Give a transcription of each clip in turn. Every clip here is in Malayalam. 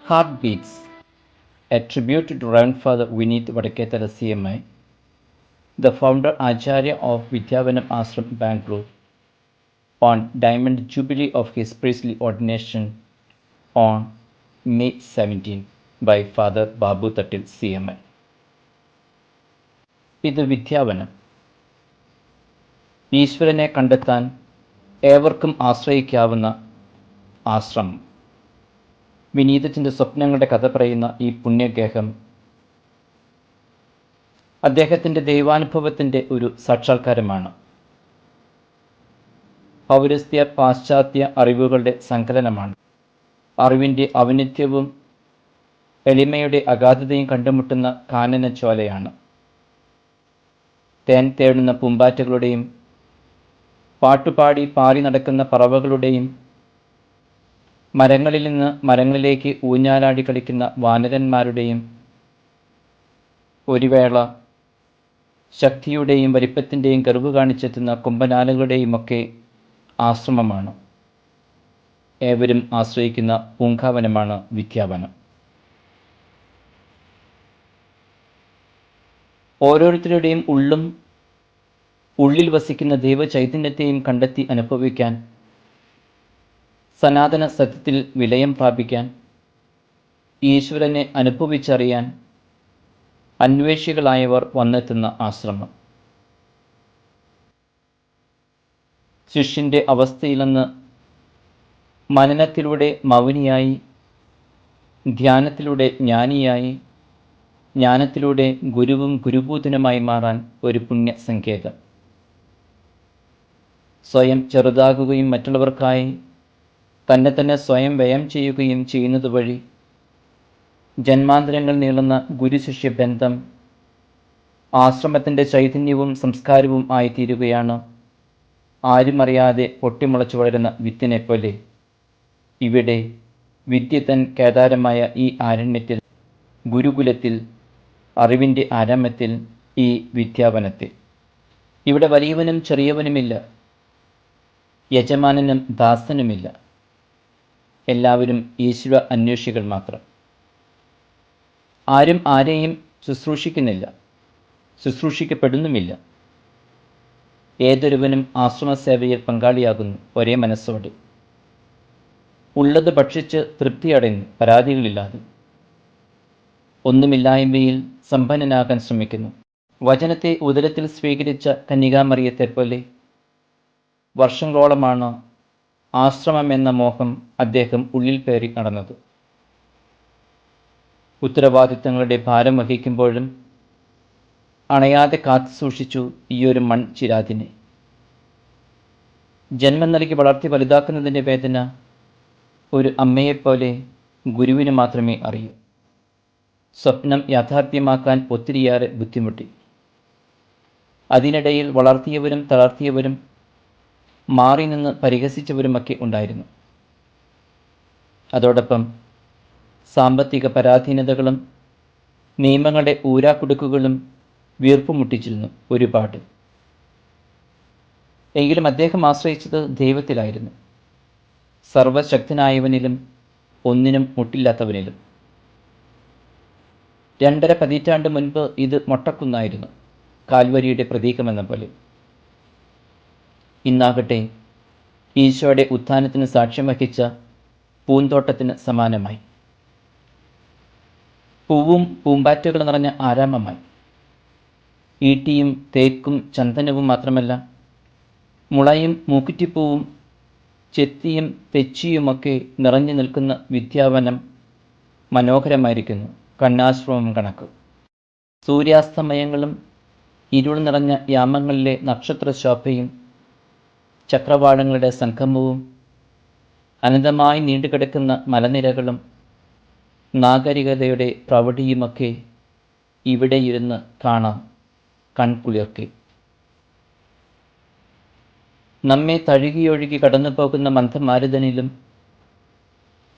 Heartbeats, a tribute to Reverend Father Vineet Vadakethara CMI, the founder Acharya of Vidyavanam Ashram, Bangalore, on Diamond Jubilee of his priestly ordination on May 17 by Father Babu Tattil CMI. ഇത് വിദ്യാവനം. ഈശ്വരനെ കണ്ടെത്താൻ ഏവർക്കും ആശ്രയിക്കാവുന്ന ആശ്രമം. വിനീതത്തിൻ്റെ സ്വപ്നങ്ങളുടെ കഥ പറയുന്ന ഈ പുണ്യഗേഹം അദ്ദേഹത്തിൻ്റെ ദൈവാനുഭവത്തിൻ്റെ ഒരു സാക്ഷാത്കാരമാണ്. പൗരസ്ത്യ പാശ്ചാത്യ അറിവുകളുടെ സങ്കലനമാണ്. അറിവിൻ്റെ ഔന്നിത്യവും എളിമയുടെ അഗാധതയും കണ്ടുമുട്ടുന്ന കാനനച്ചോലയാണ്. തേൻ തേടുന്ന പൂമ്പാറ്റകളുടെയും പാട്ടുപാടി പാറി നടക്കുന്ന പറവകളുടെയും മരങ്ങളിൽ നിന്ന് മരങ്ങളിലേക്ക് ഊഞ്ഞാലാടി കളിക്കുന്ന വാനരന്മാരുടെയും ഒരു വേള ശക്തിയുടെയും വലിപ്പത്തിൻ്റെയും ഗർവ് കാണിച്ചെത്തുന്ന കൊമ്പനാലകളുടെയുമൊക്കെ ആശ്രമമാണ്. ഏവരും ആശ്രയിക്കുന്ന പൂങ്കാവനമാണ് വിദ്യാവനം. ഓരോരുത്തരുടെയും ഉള്ളിൽ വസിക്കുന്ന ദൈവചൈതന്യത്തെയും കണ്ടെത്തി അനുഭവിക്കാൻ, സനാതന സത്യത്തിൽ വിലയം പ്രാപിക്കാൻ, ഈശ്വരനെ അനുഭവിച്ചറിയാൻ അന്വേഷികളായവർ വന്നെത്തുന്ന ആശ്രമം. ശിഷ്യൻ്റെ അവസ്ഥയിൽ നിന്ന് മനനത്തിലൂടെ മൗനിയായി, ധ്യാനത്തിലൂടെ ജ്ഞാനിയായി, ജ്ഞാനത്തിലൂടെ ഗുരുവും ഗുരുഭൂതനുമായി മാറാൻ ഒരു പുണ്യ സങ്കേതം. സ്വയം ചെറുതാകുകയും മറ്റുള്ളവർക്കായി തന്നെ സ്വയം വ്യയം ചെയ്യുകയും ചെയ്യുന്നതുവഴി ജന്മാന്തരങ്ങൾ നീളുന്ന ഗുരുശിഷ്യ ബന്ധം ആശ്രമത്തിൻ്റെ ചൈതന്യവും സംസ്കാരവും ആയിത്തീരുകയാണ്. ആരും അറിയാതെ പൊട്ടിമുളച്ചു വളരുന്ന വിത്തിനെപ്പോലെ ഇവിടെ വിദ്യ തൻ കേദാരമായ ഈ ആരണ്യത്തിൽ, ഗുരുകുലത്തിൽ, അറിവിൻ്റെ ആരാമത്തിൽ, ഈ വിദ്യാവനത്തിൽ. ഇവിടെ വലിയവനും ചെറിയവനുമില്ല, യജമാനനും ദാസനുമില്ല. എല്ലാവരും ഈശ്വര അന്വേഷികൾ മാത്രം. ആരും ആരെയും ശുശ്രൂഷിക്കുന്നില്ല, ശുശ്രൂഷിക്കപ്പെടുന്നുമില്ല. ഏതൊരുവനും ആശ്രമസേവയിൽ പങ്കാളിയാകുന്നു ഒരേ മനസ്സോടെ. ഉള്ളത് ഭക്ഷിച്ച് തൃപ്തിയടയുന്നു പരാതികളില്ലാതെ. ഒന്നുമില്ലായ്മയിൽ സമ്പന്നനാകാൻ ശ്രമിക്കുന്നു. വചനത്തെ ഉദരത്തിൽ സ്വീകരിച്ച കന്യകാമറിയത്തെപ്പോലെ വർഷങ്ങളോളമാണ് ആശ്രമമെന്ന മോഹം അദ്ദേഹം ഉള്ളിൽ പേറി നടന്നത്. ഉത്തരവാദിത്തങ്ങളുടെ ഭാരം വഹിക്കുമ്പോഴും അണയാതെ കാത്തു സൂക്ഷിച്ചു ഈയൊരു മൺചിരാതിനെ. ജന്മം നൽകി വളർത്തി വലുതാക്കുന്നതിൻ്റെ വേദന ഒരു അമ്മയെപ്പോലെ ഗുരുവിന് മാത്രമേ അറിയൂ. സ്വപ്നം യാഥാർത്ഥ്യമാക്കാൻ ഒത്തിരിയേറെ ബുദ്ധിമുട്ടി. അതിനിടയിൽ വളർത്തിയവരും തളർത്തിയവരും മാറി നിന്ന് പരിഹസിച്ചവരുമൊക്കെ ഉണ്ടായിരുന്നു. അതോടൊപ്പം സാമ്പത്തിക പരാധീനതകളും നിയമങ്ങളുടെ ഊരാക്കുടുക്കുകളും വീർപ്പുമുട്ടിച്ചിരുന്നു ഒരുപാട്. എങ്കിലും അദ്ദേഹം ആശ്രയിച്ചത് ദൈവത്തിലായിരുന്നു, സർവശക്തനായവനിലും ഒന്നിനും മുട്ടില്ലാത്തവനിലും. 2.5 പതിറ്റാണ്ട് മുൻപ് ഇത് മൊട്ടക്കുന്നായിരുന്നു, കാൽവരിയുടെ പ്രതീകമെന്ന പോലെ. ഇന്നാകട്ടെ ഈശോയുടെ ഉത്ഥാനത്തിന് സാക്ഷ്യം വഹിച്ച പൂന്തോട്ടത്തിന് സമാനമായി. പൂവും പൂമ്പാറ്റകൾ നിറഞ്ഞ ആരാമമായി. ഈട്ടിയും തേക്കും ചന്ദനവും മാത്രമല്ല, മുളയും മൂക്കുറ്റിപ്പൂവും ചെത്തിയും തെച്ചിയുമൊക്കെ നിറഞ്ഞു നിൽക്കുന്ന വിദ്യാവനം മനോഹരമായിരിക്കുന്നു, കണ്ണാശ്രമം കണക്ക്. സൂര്യാസ്തമയങ്ങളും ഇരുൾ നിറഞ്ഞ യാമങ്ങളിലെ നക്ഷത്രശോഭയും ചക്രവാളങ്ങളുടെ സംഗമവും അനന്തമായി നീണ്ടുകിടക്കുന്ന മലനിരകളും നാഗരികതയുടെ പ്രൗഢിയുമൊക്കെ ഇവിടെ ഇരുന്ന് കാണാം കൺകുളിർക്കെ. നമ്മെ തഴുകിയൊഴുകി കടന്നു പോകുന്ന മന്ദമാരുതനിലും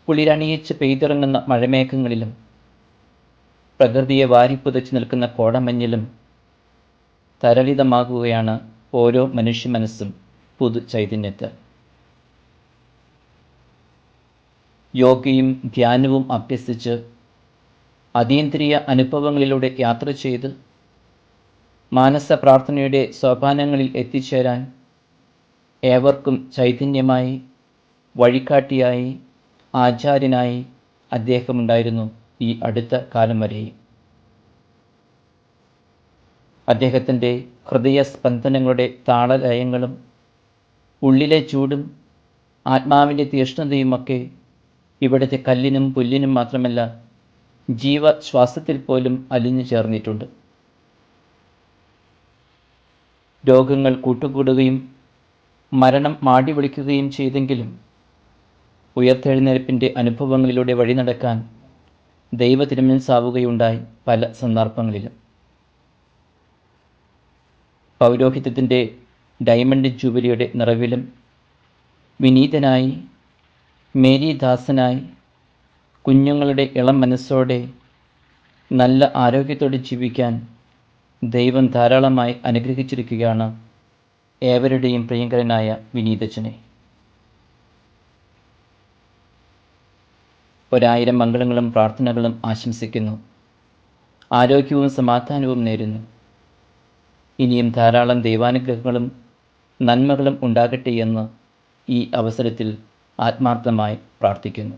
കുളിരണിയിച്ച് പെയ്തിറങ്ങുന്ന മഴമേഘങ്ങളിലും പ്രകൃതിയെ വാരിപ്പുതച്ച് നിൽക്കുന്ന കോടമഞ്ഞിലും തരളിതമാകുകയാണ് ഓരോ മനുഷ്യ മനസ്സും പുതു ചൈതന്യത്താൽ. യോഗയും ധ്യാനവും അഭ്യസിച്ച് അതീന്ദ്രിയ അനുഭവങ്ങളിലൂടെ യാത്ര ചെയ്ത് മാനസ പ്രാർത്ഥനയുടെ സോപാനങ്ങളിൽ എത്തിച്ചേരാൻ ഏവർക്കും ചൈതന്യമായി, വഴികാട്ടിയായി, ആചാര്യനായി അദ്ദേഹമുണ്ടായിരുന്നു ഈ അടുത്ത കാലം വരെയും. അദ്ദേഹത്തിൻ്റെ ഹൃദയസ്പന്ദനങ്ങളുടെ താളലയങ്ങളും ഉള്ളിലെ ചൂടും ആത്മാവിൻ്റെ തീഷ്ണതയുമൊക്കെ ഇവിടുത്തെ കല്ലിനും പുല്ലിനും മാത്രമല്ല, ജീവശ്വാസത്തിൽ പോലും അലിഞ്ഞു ചേർന്നിട്ടുണ്ട്. രോഗങ്ങൾ കൂട്ടുകൂടുകയും മരണം മാടി വിളിക്കുകയും ചെയ്തെങ്കിലും ഉയർത്തെഴുന്നേൽപ്പിൻ്റെ അനുഭവങ്ങളിലൂടെ വഴി നടക്കാൻ ദൈവ തിരുമനസ്സാവുകയുണ്ടായി പല സന്ദർഭങ്ങളിലും. പൗരോഹിത്യത്തിൻ്റെ ഡയമണ്ട് ജൂബിലിയുടെ നിറവിലും വിനീതനായി, മേരിദാസനായി, കുഞ്ഞുങ്ങളുടെ ഇളം മനസ്സോടെ നല്ല ആരോഗ്യത്തോടെ ജീവിക്കാൻ ദൈവം ധാരാളമായി അനുഗ്രഹിച്ചിരിക്കുകയാണ് ഏവരുടെയും പ്രിയങ്കരനായ വിനീതച്ചനെ. 1000 മംഗളങ്ങളും പ്രാർത്ഥനകളും ആശംസിക്കുന്നു. ആരോഗ്യവും സമാധാനവും നേരുന്നു. ഇനിയും ധാരാളം ദൈവാനുഗ്രഹങ്ങളും നന്മകളും ഉണ്ടാകട്ടെ എന്ന് ഈ അവസരത്തിൽ ആത്മാർത്ഥമായി പ്രാർത്ഥിക്കുന്നു.